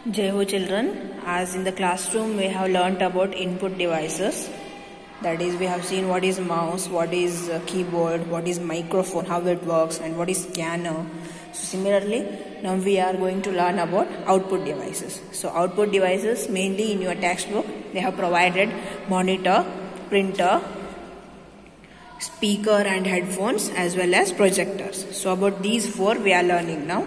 Jai Ho children, as in the classroom we have learnt about input devices. That is, we have seen what is mouse, what is keyboard, what is microphone, how it works, and what is scanner. So similarly, now we are going to learn about output devices. So output devices, mainly in your textbook, they have provided monitor, printer, speaker and headphones, as well as projectors. So about these four we are learning now.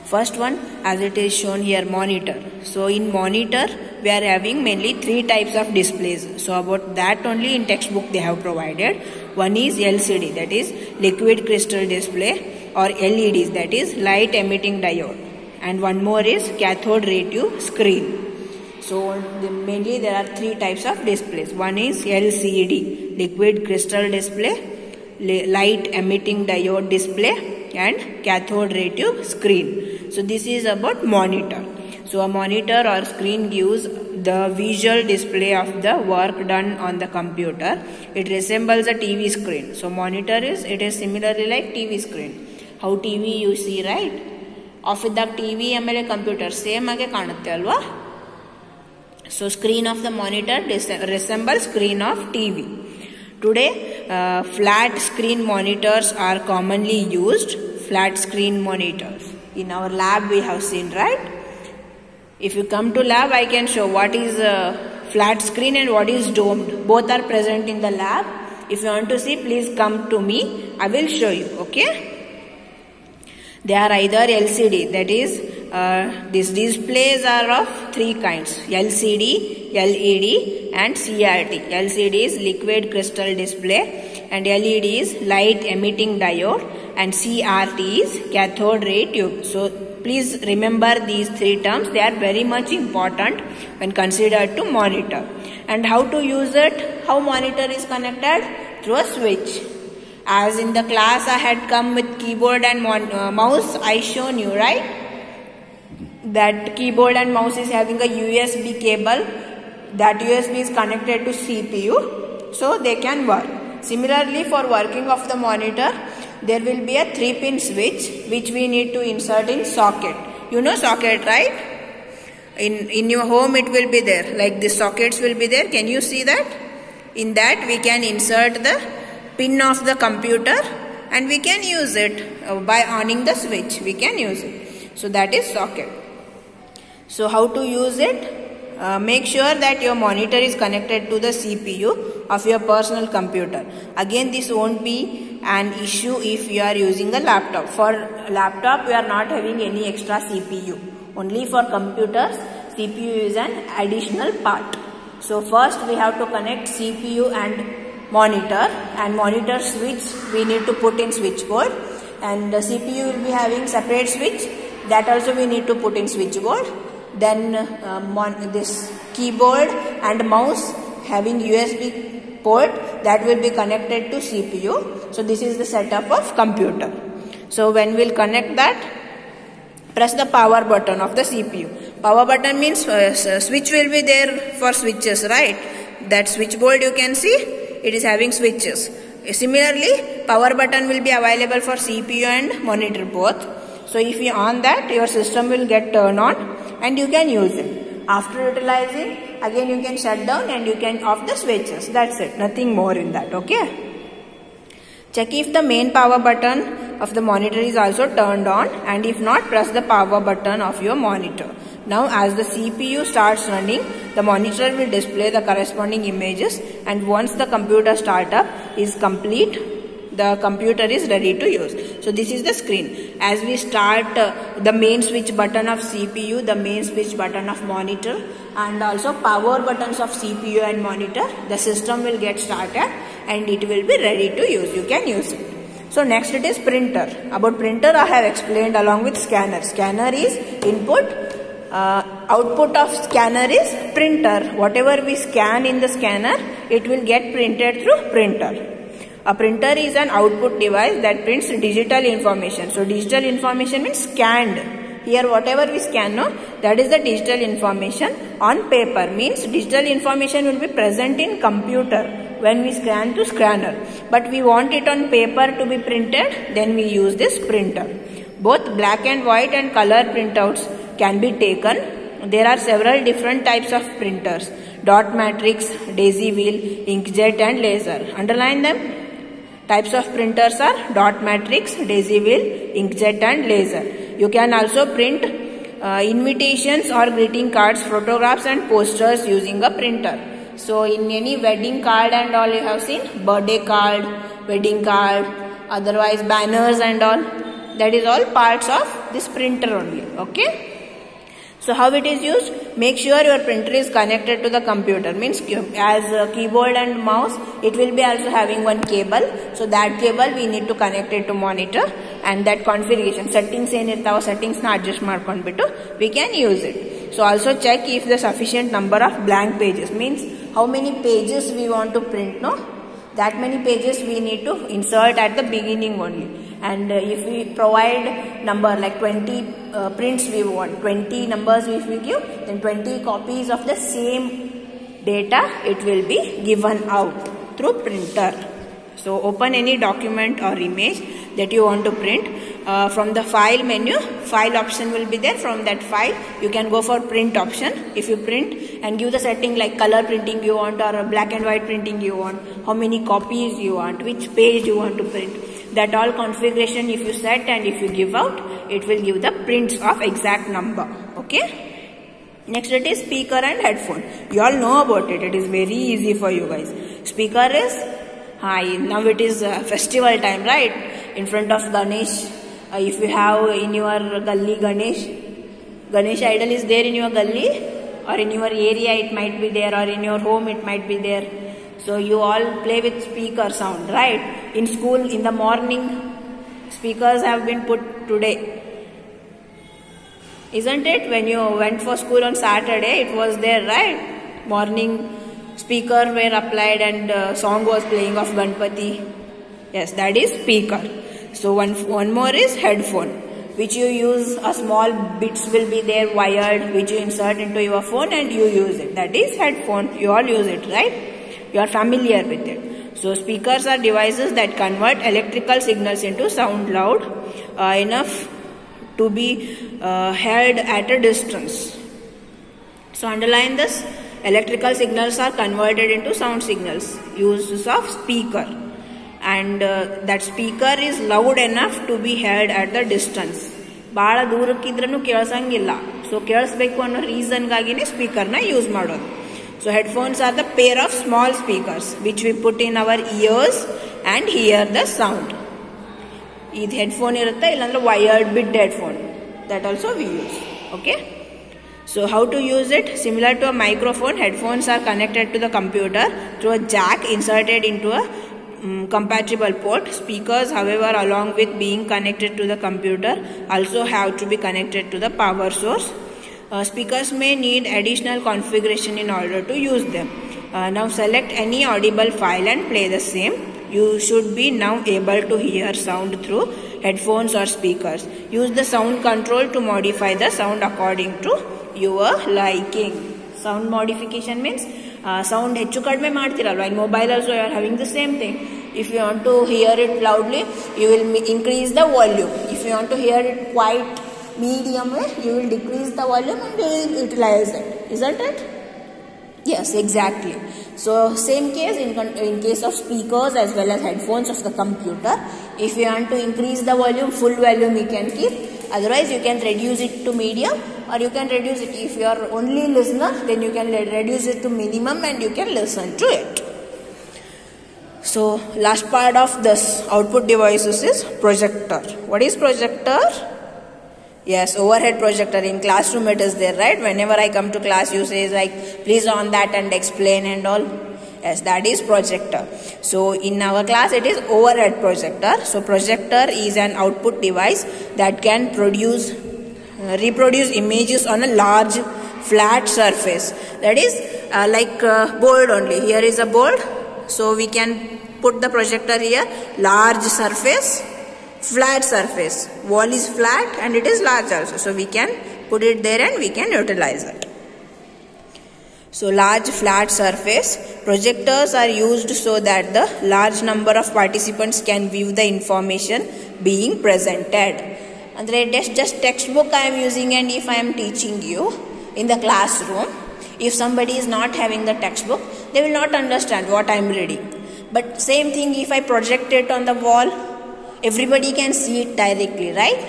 First one, as it is shown here, monitor. So in monitor we are having mainly three types of displays. So about that only in textbook they have provided. One is LCD, that is liquid crystal display, or LEDs, that is light emitting diode, and one more is cathode ray tube screen. So mainly there are three types of displays. One is LCD, liquid crystal display, light emitting diode display, and cathode ray tube screen. So this is about monitor. So a monitor or screen gives the visual display of the work done on the computer. It resembles a TV screen. So monitor is similarly like TV screen. How TV you see, right? Office TV amele computer same age kanutte alva. So screen of the monitor resembles screen of TV. Today flat screen monitors are commonly used. Flat screen monitors. In our lab we have seen, right? If you come to lab, I can show what is flat screen and what is domed. Both are present in the lab. If you want to see, please come to me. I will show you, okay? They are either LCD, that is, these displays are of three kinds: LCD, LED and CRT. LCD is liquid crystal display and LED is light emitting diode, and CRT is cathode ray tube. So please remember these three terms. They are very much important when considered to monitor. And how to use it? How monitor is connected? Through a switch. As in the class I had come with keyboard and mouse, I shown you, right? That keyboard and mouse is having a USB cable. That USB is connected to CPU, so they can work. Similarly, for working of the monitor, there will be a 3-pin switch which we need to insert in socket. You know socket, right? In your home it will be there. Like the sockets will be there. Can you see that? In that we can insert the pin of the computer and we can use it by oning the switch. We can use it. So that is socket. So how to use it? Make sure that your monitor is connected to the CPU of your personal computer. Again, this won't be an issue if you are using a laptop. For laptop, we are not having any extra CPU. Only for computers, CPU is an additional part. So first we have to connect CPU and monitor switch we need to put in switchboard, and the CPU will be having separate switch, that also we need to put in switchboard. Then this keyboard and mouse having USB port, that will be connected to CPU. So this is the setup of computer. So when we'll connect that, press the power button of the CPU. Power button means switch will be there for switches, right? That switchboard you can see, it is having switches. Similarly, power button will be available for CPU and monitor both. So if you on that, your system will get turned on and you can use it. After utilizing, again you can shut down and you can off the switches. That's it. Nothing more in that, okay? Check if the main power button of the monitor is also turned on, and if not, press the power button of your monitor. Now as the CPU starts running, the monitor will display the corresponding images, and once the computer startup is complete, the computer is ready to use. So this is the screen. As we start the main switch button of CPU, the main switch button of monitor, and also power buttons of CPU and monitor, the system will get started and it will be ready to use. You can use it. So next it is printer. About printer I have explained along with scanner. Scanner is input, output of scanner is printer. Whatever we scan in the scanner, it will get printed through printer. A printer is an output device that prints digital information. So digital information means scanned. Here whatever we scan, no, that is the digital information. On paper means digital information will be present in computer when we scan to scanner. But we want it on paper to be printed, then we use this printer. Both black and white and color printouts can be taken there are several different types of printers: dot matrix, daisy wheel, inkjet and laser. Underline them. Types of printers are dot matrix, daisy wheel, inkjet and laser. You can also print invitations or greeting cards, photographs and posters using a printer. So in any wedding card and all, you have seen birthday card, wedding card, otherwise banners and all. That is all parts of this printer only. Okay. So how it is used? Make sure your printer is connected to the computer. Means as a keyboard and mouse, it will be also having one cable. So that cable we need to connect it to monitor, and that configuration settings enirtava settings na adjust ಮಾಡ್ಕೊಂಡ್ಬಿಟ್ಟು we can use it. So also check if the sufficient number of blank pages, means how many pages we want to print. No, that many pages we need to insert at the beginning only. And if we provide number like 20 prints we want, 20 numbers if we give, then 20 copies of the same data it will be given out through printer. So open any document or image that you want to print. From the file menu, file option will be there. From that file you can go for print option. If you print and give the setting like color printing you want or black and white printing you want, how many copies you want, which page you want to print, that all configuration if you set and if you give out, it will give the prints of exact number. Okay. Next it is speaker and headphone. You all know about it. It is very easy for you guys. Speaker is now it is festival time, right? In front of Ganesh, if you have in your gully Ganesh idol is there in your gully or in your area, it might be there, or in your home it might be there. So you all play with speaker sound, right? In school in the morning, speakers have been put today, isn't it? When you went for school on Saturday, it was there, right? Morning speaker were applied and song was playing of Ganpati. Yes, that is speaker. So one more is headphone, which you use, a small bits will be there wired, which you insert into your phone and you use it. That is headphone. You all use it, right? You are familiar with it. So speakers are devices that convert electrical signals into sound loud enough to be heard at a distance. So underline this. Electrical signals are converted into sound signals. Uses of speaker. And that speaker is loud enough to be heard at the distance. ಬಹಳ ದೂರಕ್ಕಿದ್ರೂ ಕೇಳಿಸಂಗಿಲ್ಲ. So ಕೇಳಿಸ್ಬೇಕು ಅನ್ನೋ ರೀಸನ್ಗಾಗಿನೇ ಸ್ಪೀಕರ್ನ use ಮಾಡೋದು. So headphones are the pair of small speakers which we put in our ears and hear the sound. This headphone irutte illandre wired bit headphone, that also we use. Okay. So how to use it? Similar to a microphone, headphones are connected to the computer through a jack inserted into a compatible port. Speakers, however, along with being connected to the computer, also have to be connected to the power source. Speakers may need additional configuration in order to use them. Now select any audible file and play the same. You should be now able to hear sound through headphones or speakers. Use the sound control to modify the sound according to your liking. Sound modification means sound ಹೆಚ್ಚು ಕಡಿಮೆ ಮಾಡ್ತಿರಲ್ವಾ. In mobile also you are having the same thing. If you want to hear it loudly, you will increase the volume. If you want to hear it quite medium way, you will decrease the volume and you will utilize it. Isn't it? Yes, exactly. So same case in case of speakers as well as headphones of the computer. If you want to increase the volume, full volume you can keep. Otherwise you can reduce it to medium, or you can reduce it. If you are only listener, then you can reduce it to minimum and you can listen to it. So last part of this output devices is projector. What is projector? Yes, overhead projector. In classroom it is there, right? Whenever I come to class, you say like, please on that and explain and all. Yes, that is projector. So in our class it is overhead projector. So projector is an output device that can reproduce images on a large flat surface. That is like board only. Here is a board. So we can put the projector here, large surface, flat surface. Wall is flat and it is large also. So we can put it there and we can utilize it. So large flat surface. Projectors are used so that the large number of participants can view the information being presented. Andre just textbook I am using, and if I am teaching you in the classroom, if somebody is not having the textbook, they will not understand what I am reading. But same thing, if I project it on the wall, everybody can see it directly, right?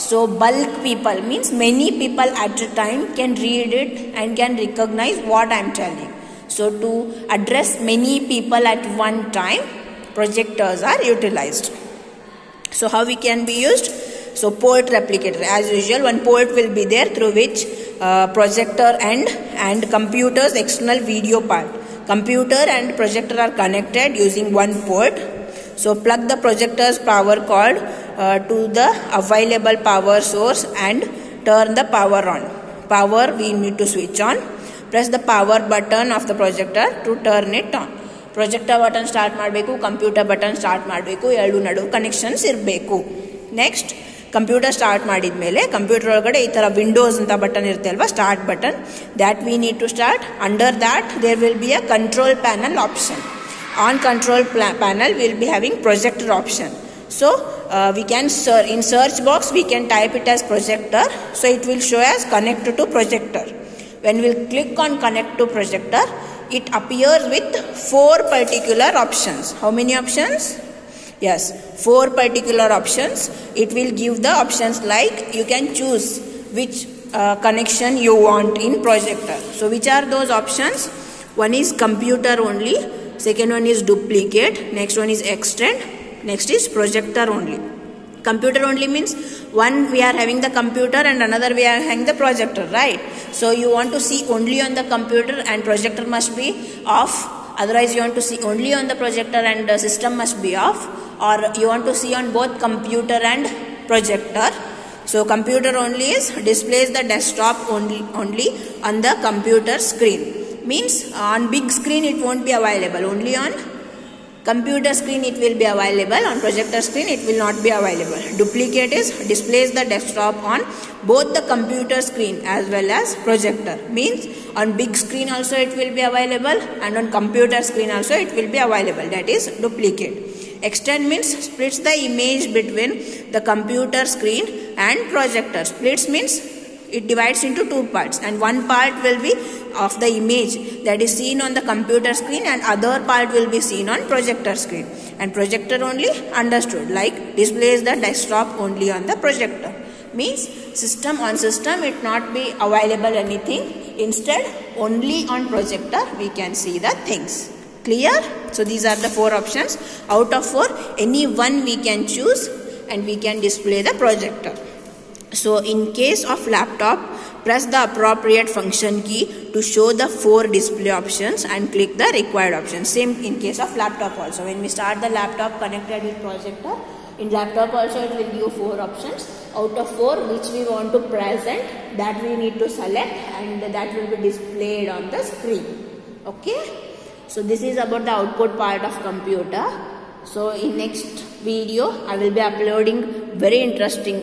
So bulk people means many people at a time can read it and can recognize what I am telling. So to address many people at one time, projectors are utilized. So how we can be used? So port replicator, as usual, one port will be there through which projector and computer's external video part. Computer and projector are connected using one port. So plug the projector's power cord to the available power source and turn the power on. Power we need to switch on. Press the power button of the projector to turn it on. Projector button start ಮಾಡಬೇಕು, computer button start ಮಾಡಬೇಕು, ಎರಡು ನಡು connections ಇರಬೇಕು. Next computer start ಮಾಡಿದ್ಮೇಲೆ computer ಒಳಗಡೆ ಈ ತರ Windows ಅಂತ ಬಟನ್ ಇರುತ್ತೆ ಅಲ್ವಾ, start button, that we need to start. Under that there will be a control panel option. On control panel we will be having projector option. So we can in search box we can type it as projector, so it will show as connect to projector. When we will click on connect to projector, it appears with 4 particular options. How many options? Yes, 4 particular options. It will give the options like you can choose which connection you want in projector. So which are those options? One is computer only, second one is duplicate, next one is extend, next is projector only. Computer only means one we are having the computer and another we are having the projector, right? So you want to see only on the computer and projector must be off, otherwise you want to see only on the projector and the system must be off, or you want to see on both computer and projector. So computer only is displays the desktop only on the computer screen. Means on big screen it won't be available, only on computer screen it will be available, on projector screen it will not be available. Duplicate is displays the desktop on both the computer screen as well as projector. Means on big screen also it will be available and on computer screen also it will be available, that is duplicate. Extend means splits the image between the computer screen and projector. Splits means it divides into 2 parts and one part will be of the image that is seen on the computer screen and other part will be seen on projector screen. And projector only understood like displays the desktop only on the projector. Means system on system it not be available anything, instead only on projector we can see the things. Clear? So these are the 4 options. Out of 4 any one we can choose and we can display the projector. So in case of laptop, press the appropriate function key to show the 4 display options and click the required option. Same in case of laptop also. When we start the laptop connected with projector, in laptop also it will give 4 options. Out of 4 which we want to present, that we need to select and that will be displayed on the screen. Okay. So this is about the output part of computer. So in next video I will be uploading very interesting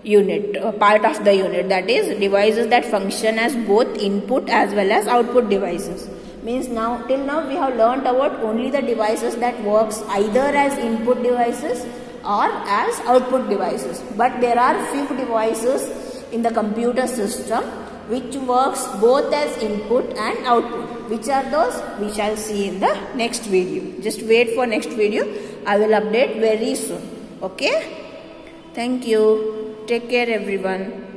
unit, part of the unit, that is devices that function as both input as well as output devices. Means now till now we have learnt about only the devices that works either as input devices or as output devices, but there are few devices in the computer system which works both as input and output. Which are those? We shall see in the next video. Just wait for next video, I will update very soon. Okay, thank you. Take care everyone.